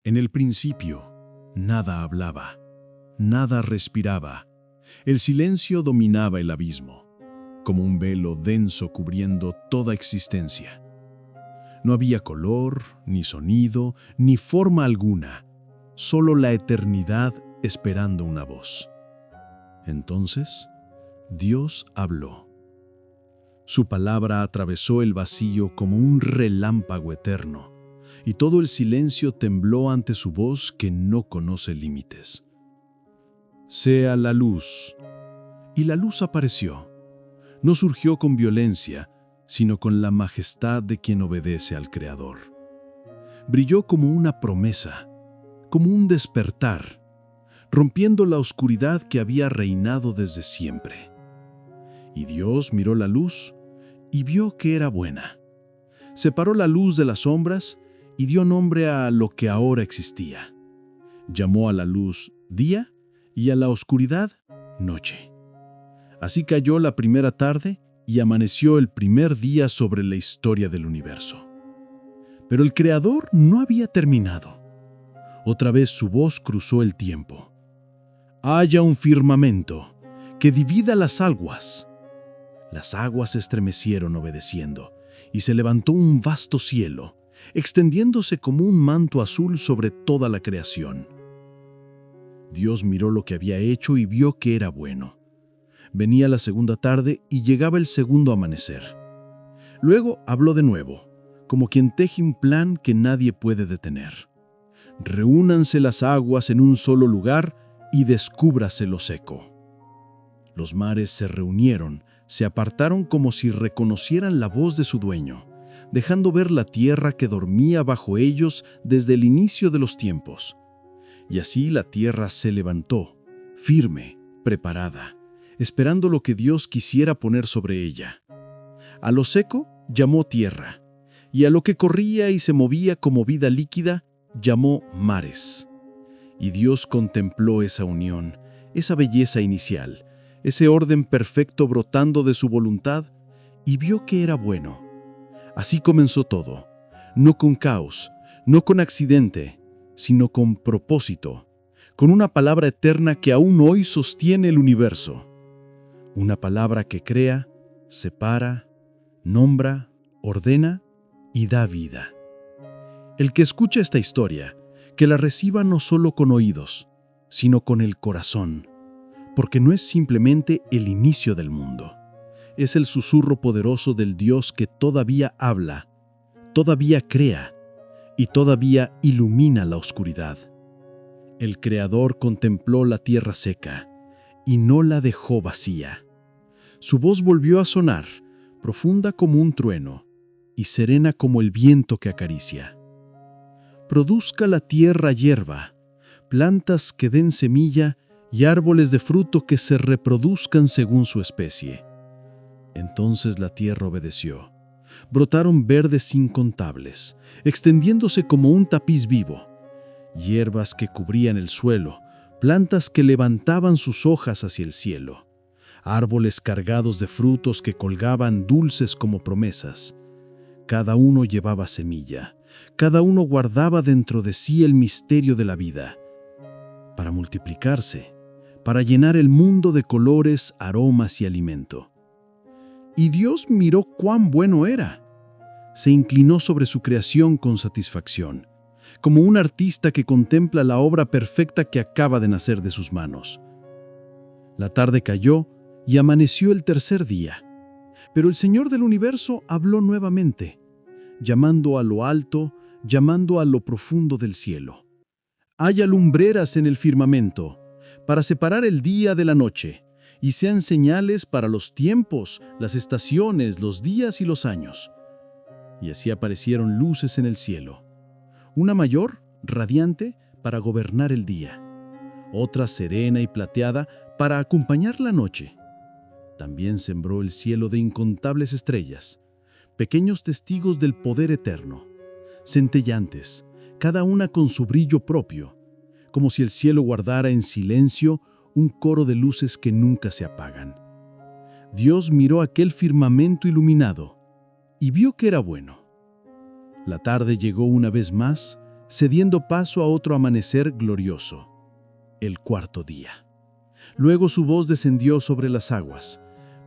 En el principio, nada hablaba, nada respiraba. El silencio dominaba el abismo, como un velo denso cubriendo toda existencia. No había color, ni sonido, ni forma alguna, solo la eternidad esperando una voz. Entonces, Dios habló. Su palabra atravesó el vacío como un relámpago eterno, y todo el silencio tembló ante su voz que no conoce límites. Sea la luz. Y la luz apareció. No surgió con violencia, sino con la majestad de quien obedece al Creador. Brilló como una promesa, como un despertar, rompiendo la oscuridad que había reinado desde siempre. Y Dios miró la luz y vio que era buena. Separó la luz de las sombras y dio nombre a lo que ahora existía. Llamó a la luz día y a la oscuridad noche. Así cayó la primera tarde y amaneció el primer día sobre la historia del universo. Pero el Creador no había terminado. Otra vez su voz cruzó el tiempo. Haya un firmamento que divida las aguas. Las aguas se estremecieron obedeciendo, y se levantó un vasto cielo, extendiéndose como un manto azul sobre toda la creación. Dios miró lo que había hecho y vio que era bueno. Venía la segunda tarde y llegaba el segundo amanecer. Luego habló de nuevo, como quien teje un plan que nadie puede detener. Reúnanse las aguas en un solo lugar y descúbrase lo seco. Los mares se reunieron, se apartaron como si reconocieran la voz de su dueño, dejando ver la tierra que dormía bajo ellos desde el inicio de los tiempos. Y así la tierra se levantó, firme, preparada, esperando lo que Dios quisiera poner sobre ella. A lo seco llamó tierra, y a lo que corría y se movía como vida líquida llamó mares. Y Dios contempló esa unión, esa belleza inicial, ese orden perfecto brotando de su voluntad, y vio que era bueno. Así comenzó todo, no con caos, no con accidente, sino con propósito, con una palabra eterna que aún hoy sostiene el universo. Una palabra que crea, separa, nombra, ordena y da vida. El que escucha esta historia, que la reciba no solo con oídos, sino con el corazón, porque no es simplemente el inicio del mundo. Es el susurro poderoso del Dios que todavía habla, todavía crea y todavía ilumina la oscuridad. El Creador contempló la tierra seca y no la dejó vacía. Su voz volvió a sonar, profunda como un trueno y serena como el viento que acaricia. Produzca la tierra hierba, plantas que den semilla y árboles de fruto que se reproduzcan según su especie. Entonces la tierra obedeció. Brotaron verdes incontables, extendiéndose como un tapiz vivo. Hierbas que cubrían el suelo, plantas que levantaban sus hojas hacia el cielo. Árboles cargados de frutos que colgaban dulces como promesas. Cada uno llevaba semilla, cada uno guardaba dentro de sí el misterio de la vida. Para multiplicarse, para llenar el mundo de colores, aromas y alimento. Y Dios miró cuán bueno era. Se inclinó sobre su creación con satisfacción, como un artista que contempla la obra perfecta que acaba de nacer de sus manos. La tarde cayó y amaneció el tercer día. Pero el Señor del universo habló nuevamente, llamando a lo alto, llamando a lo profundo del cielo. Haya lumbreras en el firmamento, para separar el día de la noche, y sean señales para los tiempos, las estaciones, los días y los años. Y así aparecieron luces en el cielo. Una mayor, radiante, para gobernar el día. Otra serena y plateada, para acompañar la noche. También sembró el cielo de incontables estrellas, pequeños testigos del poder eterno, centellantes, cada una con su brillo propio, como si el cielo guardara en silencio un coro de luces que nunca se apagan. Dios miró aquel firmamento iluminado y vio que era bueno. La tarde llegó una vez más, cediendo paso a otro amanecer glorioso, el cuarto día. Luego su voz descendió sobre las aguas.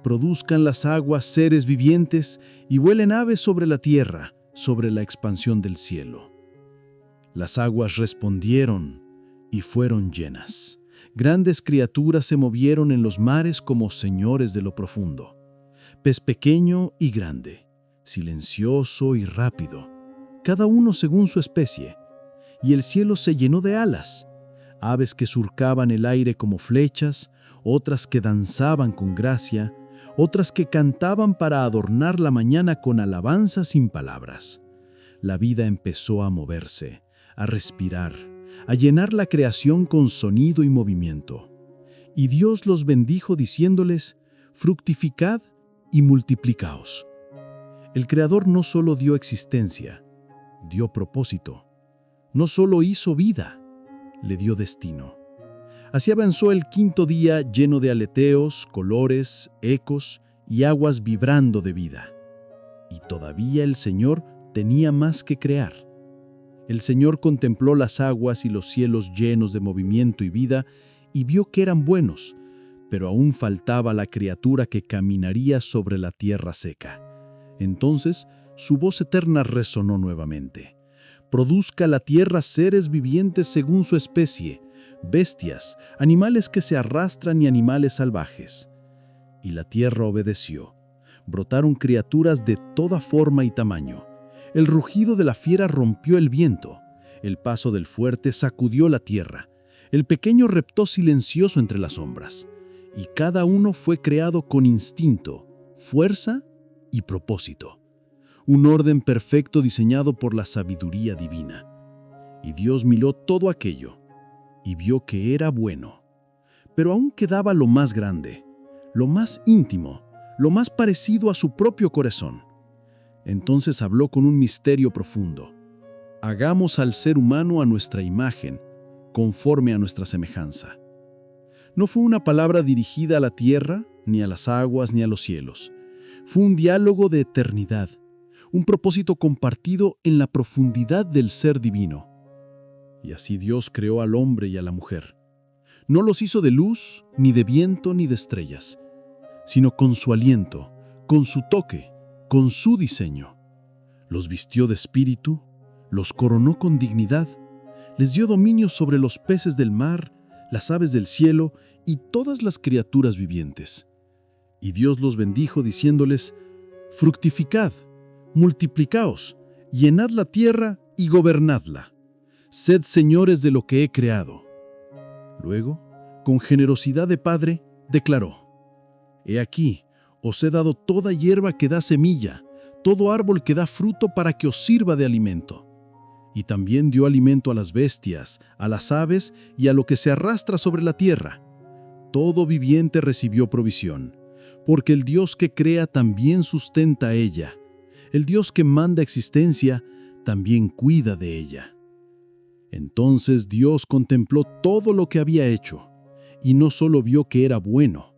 Produzcan las aguas seres vivientes y vuelen aves sobre la tierra, sobre la expansión del cielo. Las aguas respondieron y fueron llenas. Grandes criaturas se movieron en los mares como señores de lo profundo. Pez pequeño y grande, silencioso y rápido, cada uno según su especie. Y el cielo se llenó de alas, aves que surcaban el aire como flechas, otras que danzaban con gracia, otras que cantaban para adornar la mañana con alabanzas sin palabras. La vida empezó a moverse, a respirar, a llenar la creación con sonido y movimiento. Y Dios los bendijo diciéndoles: fructificad y multiplicaos. El Creador no solo dio existencia, dio propósito. No solo hizo vida, le dio destino. Así avanzó el quinto día lleno de aleteos, colores, ecos y aguas vibrando de vida. Y todavía el Señor tenía más que crear. El Señor contempló las aguas y los cielos llenos de movimiento y vida y vio que eran buenos, pero aún faltaba la criatura que caminaría sobre la tierra seca. Entonces su voz eterna resonó nuevamente. Produzca la tierra seres vivientes según su especie, bestias, animales que se arrastran y animales salvajes. Y la tierra obedeció. Brotaron criaturas de toda forma y tamaño. El rugido de la fiera rompió el viento. El paso del fuerte sacudió la tierra. El pequeño reptó silencioso entre las sombras. Y cada uno fue creado con instinto, fuerza y propósito. Un orden perfecto diseñado por la sabiduría divina. Y Dios miró todo aquello y vio que era bueno. Pero aún quedaba lo más grande, lo más íntimo, lo más parecido a su propio corazón. Entonces habló con un misterio profundo. Hagamos al ser humano a nuestra imagen, conforme a nuestra semejanza. No fue una palabra dirigida a la tierra, ni a las aguas, ni a los cielos. Fue un diálogo de eternidad, un propósito compartido en la profundidad del ser divino. Y así Dios creó al hombre y a la mujer. No los hizo de luz, ni de viento, ni de estrellas, sino con su aliento, con su toque, con su diseño. Los vistió de espíritu, los coronó con dignidad, les dio dominio sobre los peces del mar, las aves del cielo y todas las criaturas vivientes. Y Dios los bendijo diciéndoles: fructificad, multiplicaos, llenad la tierra y gobernadla. Sed señores de lo que he creado. Luego, con generosidad de padre, declaró: He aquí, os he dado toda hierba que da semilla, todo árbol que da fruto para que os sirva de alimento. Y también dio alimento a las bestias, a las aves y a lo que se arrastra sobre la tierra. Todo viviente recibió provisión, porque el Dios que crea también sustenta a ella. El Dios que manda existencia también cuida de ella. Entonces Dios contempló todo lo que había hecho, y no solo vio que era bueno,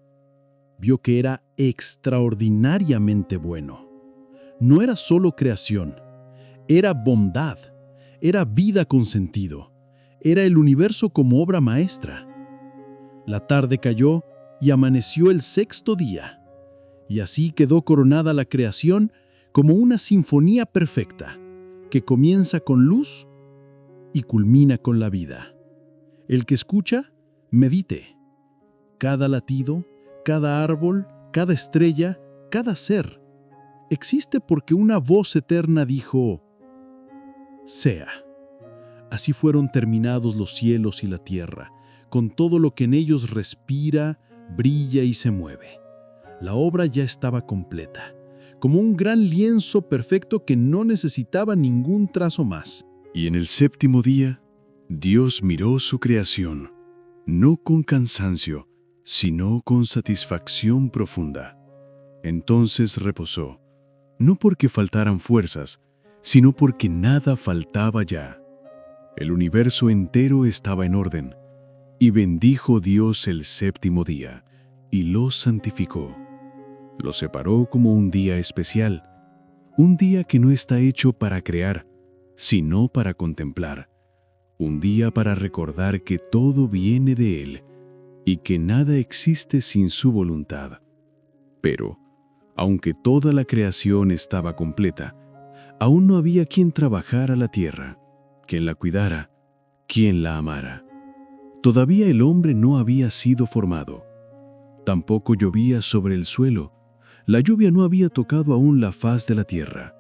vio que era extraordinariamente bueno. No era solo creación, era bondad, era vida con sentido, era el universo como obra maestra. La tarde cayó y amaneció el sexto día, y así quedó coronada la creación como una sinfonía perfecta, que comienza con luz y culmina con la vida. El que escucha, medite. Cada latido, cada árbol, cada estrella, cada ser, existe porque una voz eterna dijo: sea. Así fueron terminados los cielos y la tierra, con todo lo que en ellos respira, brilla y se mueve. La obra ya estaba completa, como un gran lienzo perfecto que no necesitaba ningún trazo más. Y en el séptimo día, Dios miró su creación, no con cansancio, sino con satisfacción profunda. Entonces reposó, no porque faltaran fuerzas, sino porque nada faltaba ya. El universo entero estaba en orden, y bendijo Dios el séptimo día, y lo santificó. Lo separó como un día especial, un día que no está hecho para crear, sino para contemplar, Un día para recordar que todo viene de Él y que nada existe sin su voluntad. Pero, aunque toda la creación estaba completa, aún no había quien trabajara la tierra, quien la cuidara, quien la amara. Todavía el hombre no había sido formado. Tampoco llovía sobre el suelo. La lluvia no había tocado aún la faz de la tierra.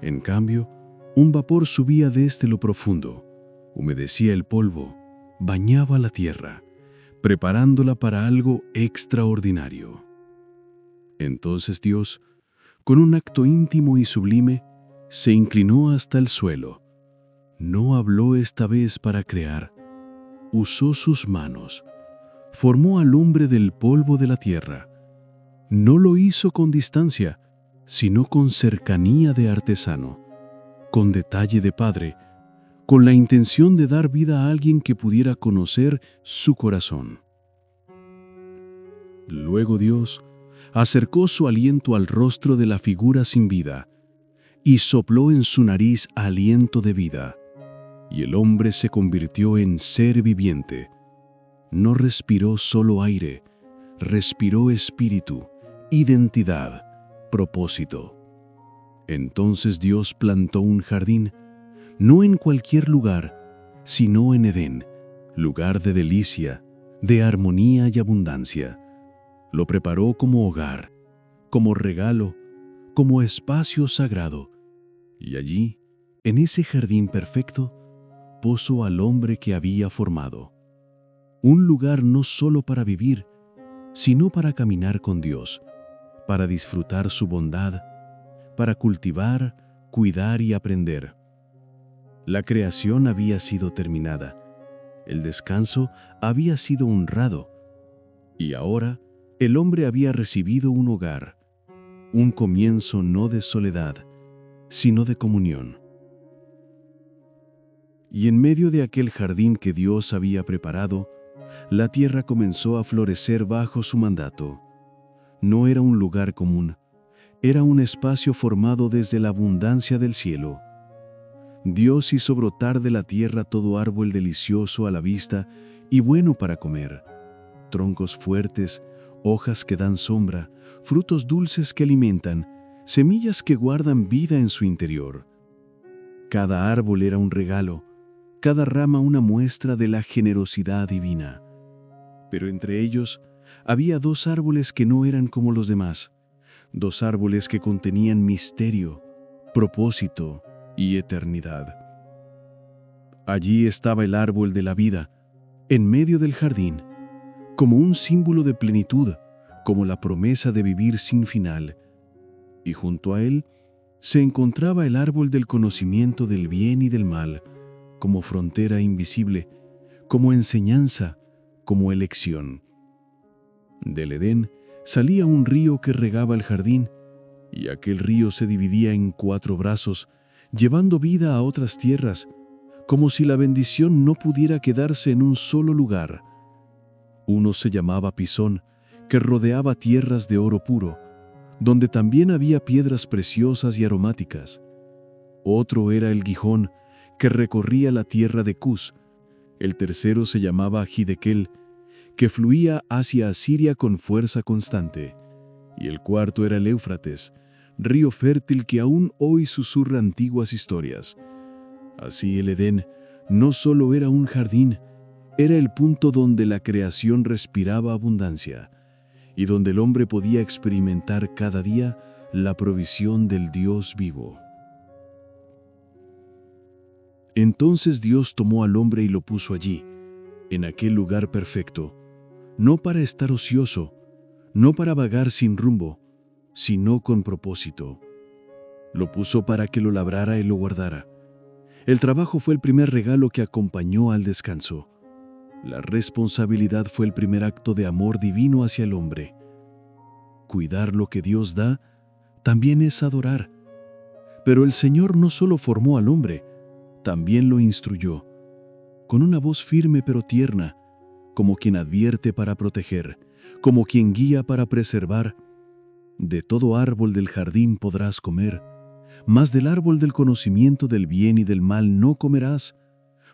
En cambio, un vapor subía desde lo profundo, humedecía el polvo, bañaba la tierra, preparándola para algo extraordinario. Entonces Dios, con un acto íntimo y sublime, se inclinó hasta el suelo. No habló esta vez para crear. Usó sus manos. Formó al hombre del polvo de la tierra. No lo hizo con distancia, sino con cercanía de artesano, con detalle de padre, con la intención de dar vida a alguien que pudiera conocer su corazón. Luego Dios acercó su aliento al rostro de la figura sin vida y sopló en su nariz aliento de vida, y el hombre se convirtió en ser viviente. No respiró solo aire, respiró espíritu, identidad, propósito. Entonces Dios plantó un jardín, no en cualquier lugar, sino en Edén, lugar de delicia, de armonía y abundancia. Lo preparó como hogar, como regalo, como espacio sagrado. Y allí, en ese jardín perfecto, puso al hombre que había formado. Un lugar no solo para vivir, sino para caminar con Dios, para disfrutar su bondad, para cultivar, cuidar y aprender. La creación había sido terminada, el descanso había sido honrado, y ahora el hombre había recibido un hogar, un comienzo no de soledad, sino de comunión. Y en medio de aquel jardín que Dios había preparado, la tierra comenzó a florecer bajo su mandato. No era un lugar común, era un espacio formado desde la abundancia del cielo. Dios hizo brotar de la tierra todo árbol delicioso a la vista y bueno para comer, troncos fuertes, hojas que dan sombra, frutos dulces que alimentan, semillas que guardan vida en su interior. Cada árbol era un regalo, cada rama una muestra de la generosidad divina. Pero entre ellos había dos árboles que no eran como los demás, dos árboles que contenían misterio, propósito y eternidad. Allí estaba el árbol de la vida, en medio del jardín, como un símbolo de plenitud, como la promesa de vivir sin final. Y junto a él se encontraba el árbol del conocimiento del bien y del mal, como frontera invisible, como enseñanza, como elección. Del Edén salía un río que regaba el jardín, y aquel río se dividía en 4 brazos, llevando vida a otras tierras, como si la bendición no pudiera quedarse en un solo lugar. Uno se llamaba Pisón, que rodeaba tierras de oro puro, donde también había piedras preciosas y aromáticas. Otro era el Gihón, que recorría la tierra de Cus. El tercero se llamaba Hidekel, que fluía hacia Asiria con fuerza constante. Y el cuarto era el Éufrates, río fértil que aún hoy susurra antiguas historias. Así el Edén no solo era un jardín, era el punto donde la creación respiraba abundancia y donde el hombre podía experimentar cada día la provisión del Dios vivo. Entonces Dios tomó al hombre y lo puso allí, en aquel lugar perfecto, no para estar ocioso, no para vagar sin rumbo, sino con propósito. Lo puso para que lo labrara y lo guardara. El trabajo fue el primer regalo que acompañó al descanso. La responsabilidad fue el primer acto de amor divino hacia el hombre. Cuidar lo que Dios da también es adorar. Pero el Señor no solo formó al hombre, también lo instruyó, con una voz firme pero tierna, como quien advierte para proteger, como quien guía para preservar. De todo árbol del jardín podrás comer, mas del árbol del conocimiento del bien y del mal no comerás,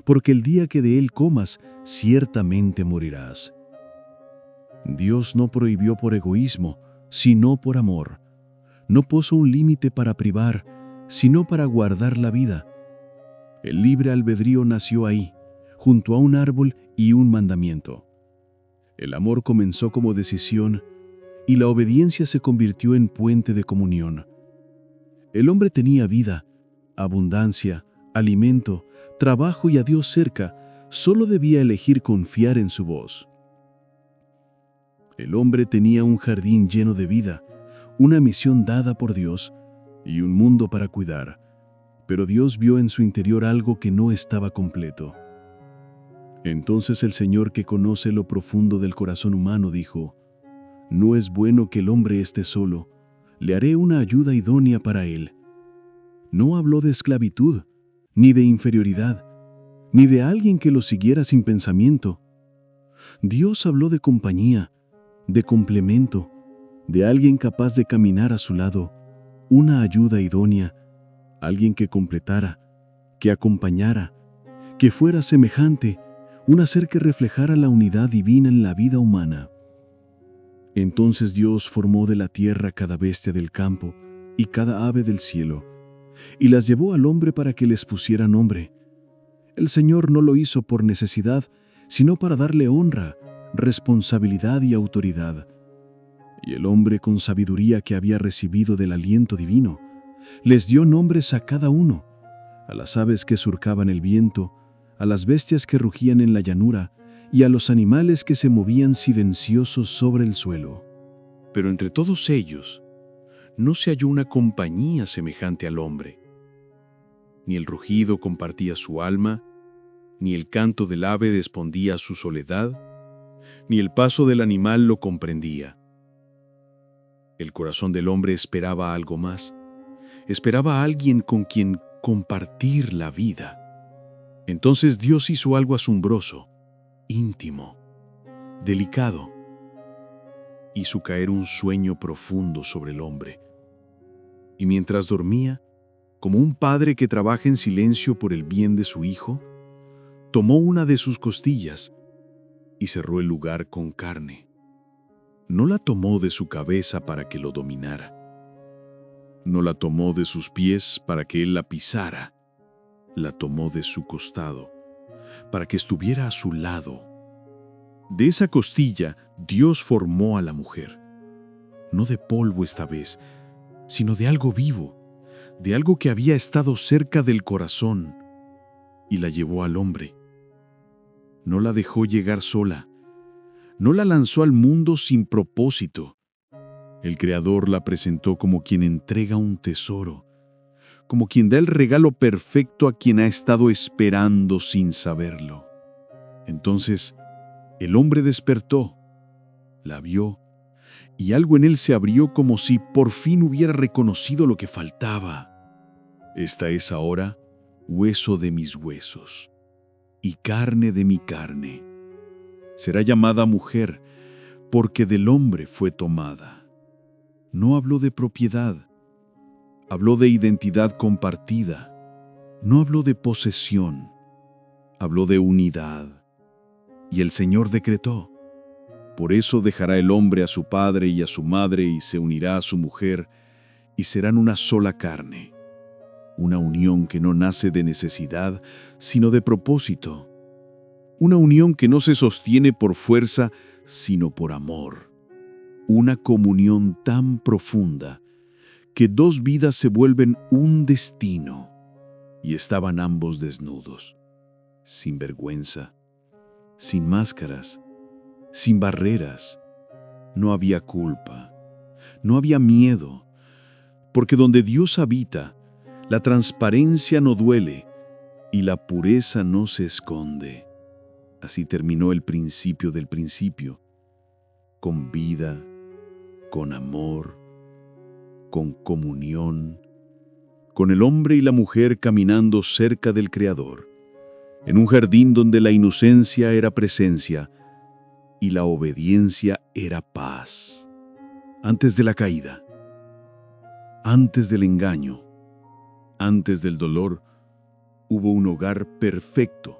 porque el día que de él comas, ciertamente morirás. Dios no prohibió por egoísmo, sino por amor. No puso un límite para privar, sino para guardar la vida. El libre albedrío nació ahí, junto a un árbol y un mandamiento. El amor comenzó como decisión y la obediencia se convirtió en puente de comunión. El hombre tenía vida, abundancia, alimento, trabajo y a Dios cerca, solo debía elegir confiar en su voz. El hombre tenía un jardín lleno de vida, una misión dada por Dios y un mundo para cuidar, pero Dios vio en su interior algo que no estaba completo. Entonces el Señor, que conoce lo profundo del corazón humano, dijo: «No es bueno que el hombre esté solo, le haré una ayuda idónea para él». No habló de esclavitud, ni de inferioridad, ni de alguien que lo siguiera sin pensamiento. Dios habló de compañía, de complemento, de alguien capaz de caminar a su lado, una ayuda idónea, alguien que completara, que acompañara, que fuera semejante, un ser que reflejara la unidad divina en la vida humana. Entonces Dios formó de la tierra cada bestia del campo y cada ave del cielo, y las llevó al hombre para que les pusiera nombre. El Señor no lo hizo por necesidad, sino para darle honra, responsabilidad y autoridad. Y el hombre, con sabiduría que había recibido del aliento divino, les dio nombres a cada uno: a las aves que surcaban el viento, a las bestias que rugían en la llanura, y a los animales que se movían silenciosos sobre el suelo. Pero entre todos ellos no se halló una compañía semejante al hombre. Ni el rugido compartía su alma, ni el canto del ave despondía su soledad, ni el paso del animal lo comprendía. El corazón del hombre esperaba algo más. Esperaba a alguien con quien compartir la vida. Entonces Dios hizo algo asombroso, íntimo, delicado. Hizo caer un sueño profundo sobre el hombre. Y mientras dormía, como un padre que trabaja en silencio por el bien de su hijo, tomó una de sus costillas y cerró el lugar con carne. No la tomó de su cabeza para que lo dominara. No la tomó de sus pies para que él la pisara. La tomó de su costado para que estuviera a su lado. De esa costilla Dios formó a la mujer, no de polvo esta vez, sino de algo vivo, de algo que había estado cerca del corazón, y la llevó al hombre. No la dejó llegar sola, no la lanzó al mundo sin propósito. El Creador la presentó como quien entrega un tesoro, como quien da el regalo perfecto a quien ha estado esperando sin saberlo. Entonces, el hombre despertó, la vio, y algo en él se abrió como si por fin hubiera reconocido lo que faltaba. Esta es ahora hueso de mis huesos y carne de mi carne. Será llamada mujer, porque del hombre fue tomada. No habló de propiedad, habló de identidad compartida. No habló de posesión, habló de unidad. Y el Señor decretó: por eso dejará el hombre a su padre y a su madre y se unirá a su mujer, y serán una sola carne. Una unión que no nace de necesidad, sino de propósito. Una unión que no se sostiene por fuerza, sino por amor. Una comunión tan profunda que dos vidas se vuelven un destino. Y estaban ambos desnudos, sin vergüenza, sin máscaras, sin barreras. No había culpa, no había miedo, porque donde Dios habita, la transparencia no duele y la pureza no se esconde. Así terminó el principio del principio, con vida, con amor, con comunión, con el hombre y la mujer caminando cerca del Creador, en un jardín donde la inocencia era presencia y la obediencia era paz. Antes de la caída, antes del engaño, antes del dolor, hubo un hogar perfecto,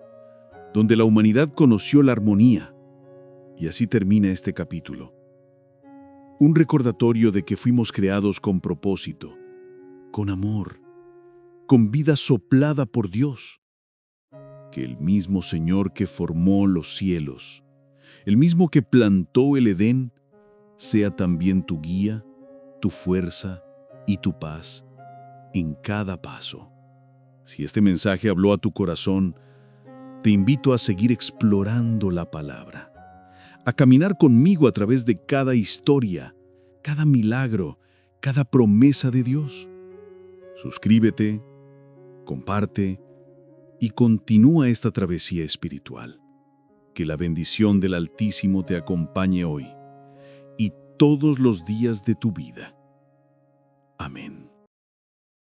donde la humanidad conoció la armonía. Y así termina este capítulo. Un recordatorio de que fuimos creados con propósito, con amor, con vida soplada por Dios. Que el mismo Señor que formó los cielos, el mismo que plantó el Edén, sea también tu guía, tu fuerza y tu paz en cada paso. Si este mensaje habló a tu corazón, te invito a seguir explorando la palabra, a caminar conmigo a través de cada historia, cada milagro, cada promesa de Dios. Suscríbete, comparte y continúa esta travesía espiritual. Que la bendición del Altísimo te acompañe hoy y todos los días de tu vida. Amén.